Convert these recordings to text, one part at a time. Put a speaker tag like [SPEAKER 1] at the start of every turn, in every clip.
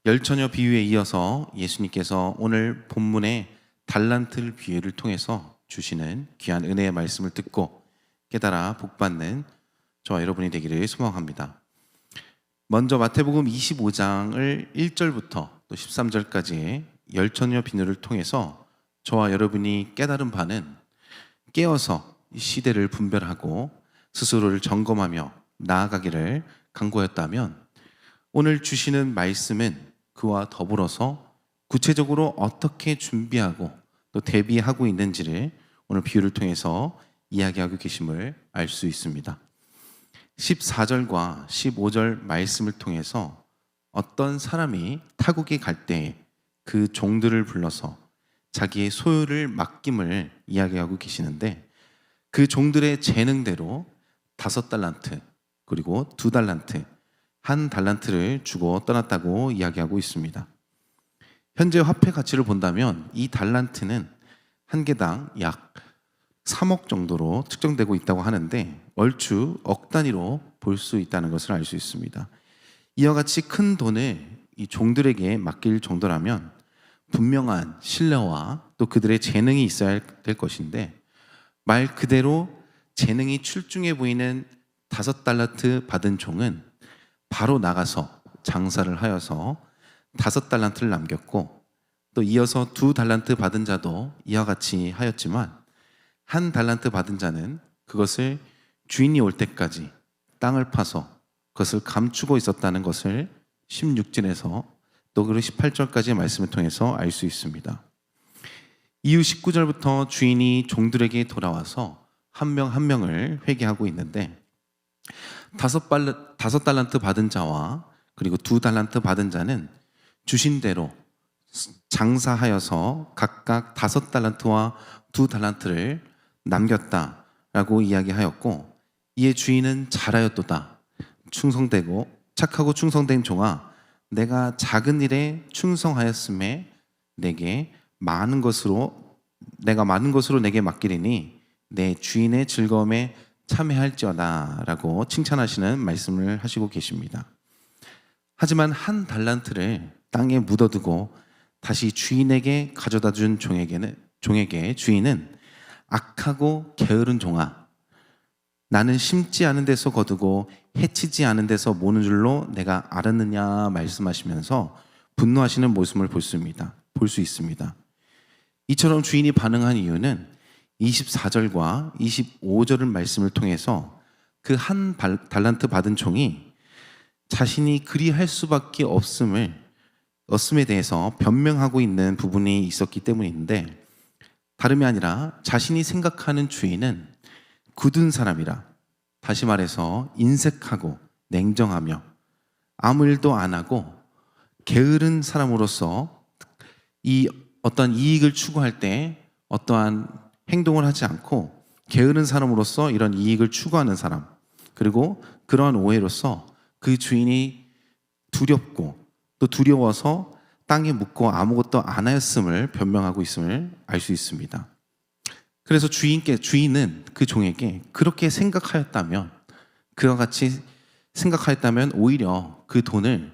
[SPEAKER 1] 열처녀 비유에 이어서 예수님께서 오늘 본문의 달란트 비유를 통해서 주시는 귀한 은혜의 말씀을 듣고 깨달아 복받는 저와 여러분이 되기를 소망합니다. 먼저 마태복음 25장을 1절부터 또 13절까지의 열처녀 비유를 통해서 저와 여러분이 깨달은 바는 깨어서 시대를 분별하고 스스로를 점검하며 나아가기를 간구하였다면, 오늘 주시는 말씀은 그와 더불어서 구체적으로 어떻게 준비하고 또 대비하고 있는지를 오늘 비유를 통해서 이야기하고 계심을 알 수 있습니다. 14절과 15절 말씀을 통해서 어떤 사람이 타국에 갈 때에 그 종들을 불러서 자기의 소유를 맡김을 이야기하고 계시는데, 그 종들의 재능대로 5달란트 그리고 2달란트, 1달란트를 주고 떠났다고 이야기하고 있습니다. 현재 화폐 가치를 본다면 이 달란트는 한 개당 약 3억 정도로 측정되고 있다고 하는데, 얼추 억 단위로 볼 수 있다는 것을 알 수 있습니다. 이와 같이 큰 돈을 이 종들에게 맡길 정도라면 분명한 신뢰와 또 그들의 재능이 있어야 될 것인데, 말 그대로 재능이 출중해 보이는 5달란트 받은 종은 바로 나가서 장사를 하여서 5달란트를 남겼고, 또 이어서 2달란트 받은 자도 이와 같이 하였지만, 1달란트 받은 자는 그것을 주인이 올 때까지 땅을 파서 그것을 감추고 있었다는 것을 16절에서 또 그리고 18절까지의 말씀을 통해서 알 수 있습니다. 이후 19절부터 주인이 종들에게 돌아와서 한 명 한 명을 회개하고 있는데, 5달란트 받은 자와 그리고 2달란트 받은 자는 주신 대로 장사하여서 각각 5달란트와 2달란트를 남겼다라고 이야기하였고, 이에 주인은 잘하였도다. 충성되고 착하고 충성된 종아, 내가 작은 일에 충성하였음에 내가 많은 것으로 내게 맡기리니 내 주인의 즐거움에 참여할지어다 라고 칭찬하시는 말씀을 하시고 계십니다. 하지만 1달란트를 땅에 묻어두고 다시 주인에게 가져다 준 종에게 주인은 악하고 게으른 종아, 나는 심지 않은 데서 거두고 해치지 않은 데서 모는 줄로 내가 알았느냐 말씀하시면서 분노하시는 모습을 볼 수 있습니다. 이처럼 주인이 반응한 이유는 24절과 25절의 말씀을 통해서 그 1달란트 받은 종이 자신이 그리할 수밖에 없음에 대해서 변명하고 있는 부분이 있었기 때문인데, 다름이 아니라 자신이 생각하는 주인은 굳은 사람이라, 다시 말해서 인색하고 냉정하며 아무 일도 안 하고 게으른 사람으로서 이 어떤 이익을 추구할 때 어떠한 행동을 하지 않고 게으른 사람으로서 이런 이익을 추구하는 사람, 그리고 그러한 오해로서 그 주인이 두렵고 또 두려워서 땅에 묻고 아무것도 안 하였음을 변명하고 있음을 알 수 있습니다. 그래서 주인은 그 종에게 그렇게 생각하였다면, 그와 같이 생각하였다면 오히려 그 돈을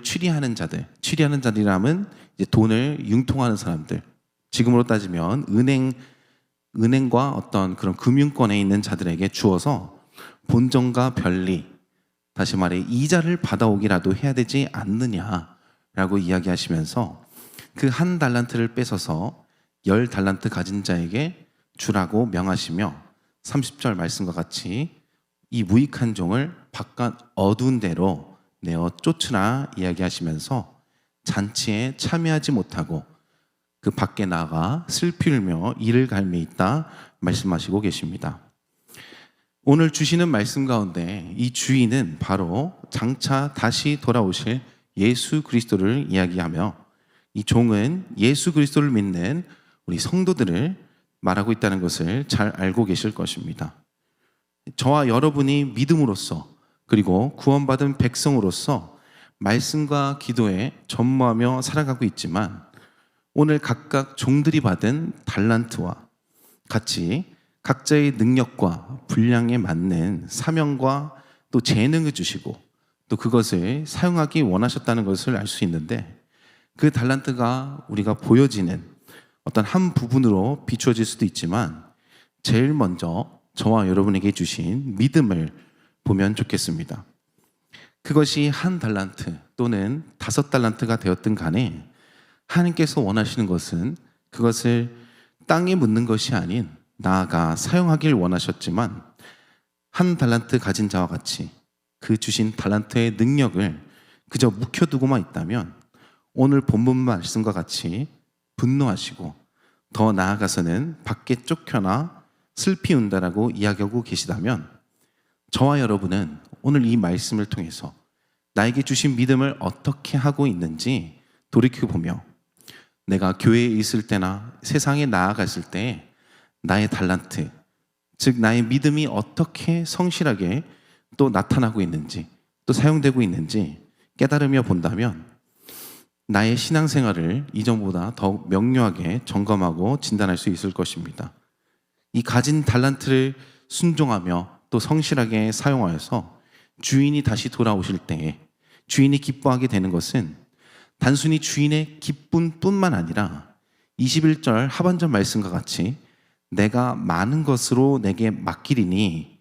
[SPEAKER 1] 취리하는 자들이라면 이제 돈을 융통하는 사람들, 지금으로 따지면 은행과 어떤 그런 금융권에 있는 자들에게 주어서 본전과 별리, 다시 말해 이자를 받아오기라도 해야 되지 않느냐라고 이야기하시면서 그 1달란트를 뺏어서 10달란트 가진 자에게 주라고 명하시며, 30절 말씀과 같이 이 무익한 종을 바깥 어두운 데로 내어 쫓으라 이야기하시면서 잔치에 참여하지 못하고 그 밖에 나가 슬피 울며 이를 갈매 있다 말씀하시고 계십니다. 오늘 주시는 말씀 가운데 이 주인은 바로 장차 다시 돌아오실 예수 그리스도를 이야기하며, 이 종은 예수 그리스도를 믿는 우리 성도들을 말하고 있다는 것을 잘 알고 계실 것입니다. 저와 여러분이 믿음으로써 그리고 구원받은 백성으로서 말씀과 기도에 전무하며 살아가고 있지만, 오늘 각각 종들이 받은 달란트와 같이 각자의 능력과 분량에 맞는 사명과 또 재능을 주시고 또 그것을 사용하기 원하셨다는 것을 알 수 있는데, 그 달란트가 우리가 보여지는 어떤 한 부분으로 비추어질 수도 있지만 제일 먼저 저와 여러분에게 주신 믿음을 보면 좋겠습니다. 그것이 한 달란트 또는 5달란트가 되었든 간에 하나님께서 원하시는 것은 그것을 땅에 묻는 것이 아닌 나아가 사용하길 원하셨지만, 한 달란트 가진 자와 같이 그 주신 달란트의 능력을 그저 묵혀두고만 있다면 오늘 본문 말씀과 같이 분노하시고 더 나아가서는 밖에 쫓겨나 슬피 운다라고 이야기하고 계시다면, 저와 여러분은 오늘 이 말씀을 통해서 나에게 주신 믿음을 어떻게 하고 있는지 돌이켜보며 내가 교회에 있을 때나 세상에 나아갔을 때 나의 달란트, 즉 나의 믿음이 어떻게 성실하게 또 나타나고 있는지 또 사용되고 있는지 깨달으며 본다면 나의 신앙생활을 이전보다 더욱 명료하게 점검하고 진단할 수 있을 것입니다. 이 가진 달란트를 순종하며 또 성실하게 사용하여서 주인이 다시 돌아오실 때에 주인이 기뻐하게 되는 것은 단순히 주인의 기쁨뿐만 아니라 21절 하반절 말씀과 같이 내가 많은 것으로 내게 맡기리니,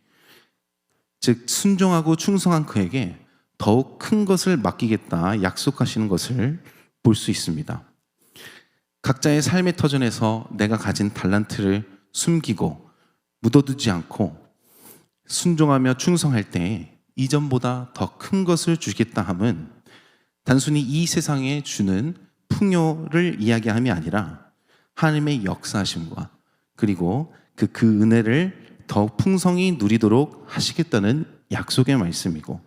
[SPEAKER 1] 즉 순종하고 충성한 그에게 더욱 큰 것을 맡기겠다 약속하시는 것을 볼 수 있습니다. 각자의 삶의 터전에서 내가 가진 달란트를 숨기고 묻어두지 않고 순종하며 충성할 때 이전보다 더 큰 것을 주겠다 함은 단순히 이 세상에 주는 풍요를 이야기함이 아니라 하나님의 역사하심과 그리고 그 은혜를 더욱 풍성히 누리도록 하시겠다는 약속의 말씀이고,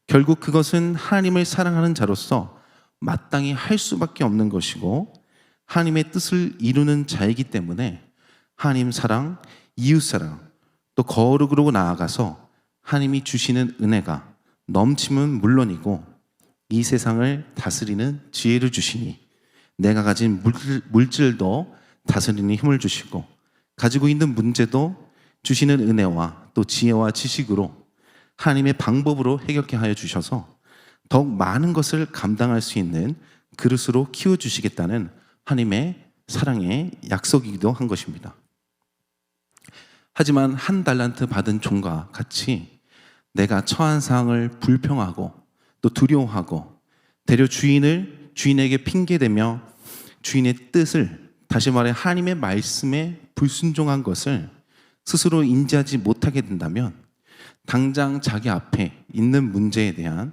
[SPEAKER 1] 결국 그것은 하나님을 사랑하는 자로서 마땅히 할 수밖에 없는 것이고 하나님의 뜻을 이루는 자이기 때문에 하나님 사랑, 이웃 사랑, 또 거룩으로 나아가서 하나님이 주시는 은혜가 넘침은 물론이고 이 세상을 다스리는 지혜를 주시니 내가 가진 물질도 다스리는 힘을 주시고 가지고 있는 문제도 주시는 은혜와 또 지혜와 지식으로 하나님의 방법으로 해결케 하여 주셔서 더욱 많은 것을 감당할 수 있는 그릇으로 키워주시겠다는 하나님의 사랑의 약속이기도 한 것입니다. 하지만 한 달란트 받은 종과 같이 내가 처한 상황을 불평하고 또 두려워하고 되려 주인에게 핑계대며 주인의 뜻을, 다시 말해 하나님의 말씀에 불순종한 것을 스스로 인지하지 못하게 된다면 당장 자기 앞에 있는 문제에 대한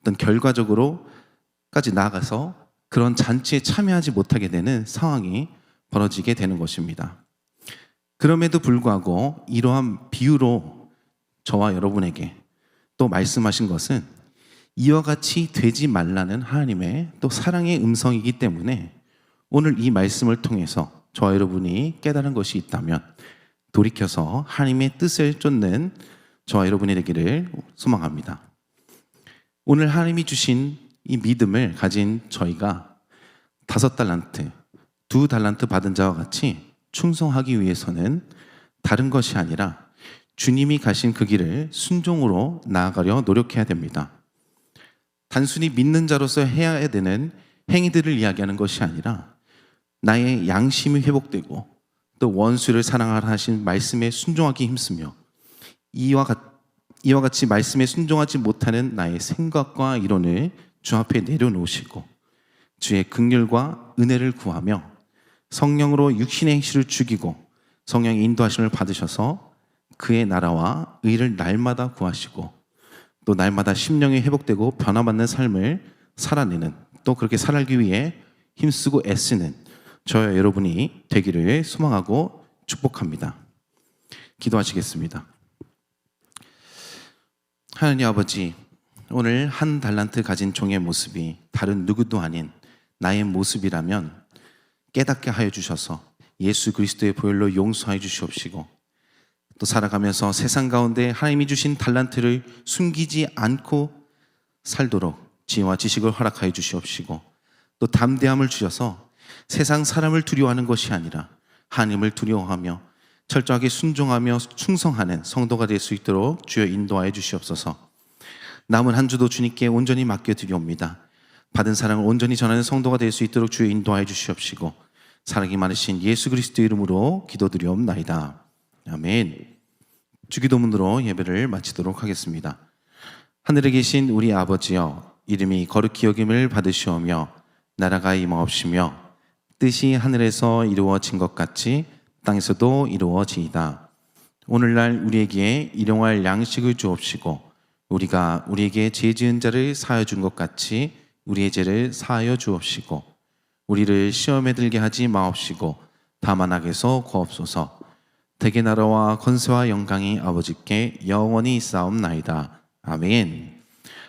[SPEAKER 1] 어떤 결과적으로까지 나아가서 그런 잔치에 참여하지 못하게 되는 상황이 벌어지게 되는 것입니다. 그럼에도 불구하고 이러한 비유로 저와 여러분에게 또 말씀하신 것은 이와 같이 되지 말라는 하나님의 또 사랑의 음성이기 때문에 오늘 이 말씀을 통해서 저와 여러분이 깨달은 것이 있다면 돌이켜서 하나님의 뜻을 쫓는 저와 여러분이 되기를 소망합니다. 오늘 하나님이 주신 이 믿음을 가진 저희가 5달란트, 2달란트 받은 자와 같이 충성하기 위해서는 다른 것이 아니라 주님이 가신 그 길을 순종으로 나아가려 노력해야 됩니다. 단순히 믿는 자로서 해야 되는 행위들을 이야기하는 것이 아니라 나의 양심이 회복되고 또 원수를 사랑하라 하신 말씀에 순종하기 힘쓰며 이와 같이 말씀에 순종하지 못하는 나의 생각과 이론을 주 앞에 내려놓으시고 주의 긍휼과 은혜를 구하며 성령으로 육신의 행실을 죽이고 성령의 인도하심을 받으셔서 그의 나라와 의를 날마다 구하시고 또 날마다 심령이 회복되고 변화받는 삶을 살아내는, 또 그렇게 살기 위해 힘쓰고 애쓰는 저와 여러분이 되기를 소망하고 축복합니다. 기도하시겠습니다. 하나님 아버지, 오늘 한 달란트 가진 종의 모습이 다른 누구도 아닌 나의 모습이라면 깨닫게 하여 주셔서 예수 그리스도의 보혈로 용서하여 주시옵시고 또 살아가면서 세상 가운데 하나님이 주신 달란트를 숨기지 않고 살도록 지혜와 지식을 허락하여 주시옵시고 또 담대함을 주셔서 세상 사람을 두려워하는 것이 아니라 하나님을 두려워하며 철저하게 순종하며 충성하는 성도가 될 수 있도록 주여 인도하여 주시옵소서. 남은 한 주도 주님께 온전히 맡겨드리옵니다. 받은 사랑을 온전히 전하는 성도가 될 수 있도록 주여 인도하여 주시옵시고 사랑이 많으신 예수 그리스도 이름으로 기도드리옵나이다. 아멘. 주기도문으로 예배를 마치도록 하겠습니다. 하늘에 계신 우리 아버지여, 이름이 거룩히 여김을 받으시오며 나라가 임하옵시며 뜻이 하늘에서 이루어진 것 같이 땅에서도 이루어지이다. 오늘날 우리에게 일용할 양식을 주옵시고 우리가 우리에게 죄 지은 자를 사하여 준 것 같이 우리의 죄를 사하여 주옵시고 우리를 시험에 들게 하지 마옵시고 다만 악에서 구하옵소서. 대개 나라와 권세와 영광이 아버지께 영원히 있사옵나이다. 아멘.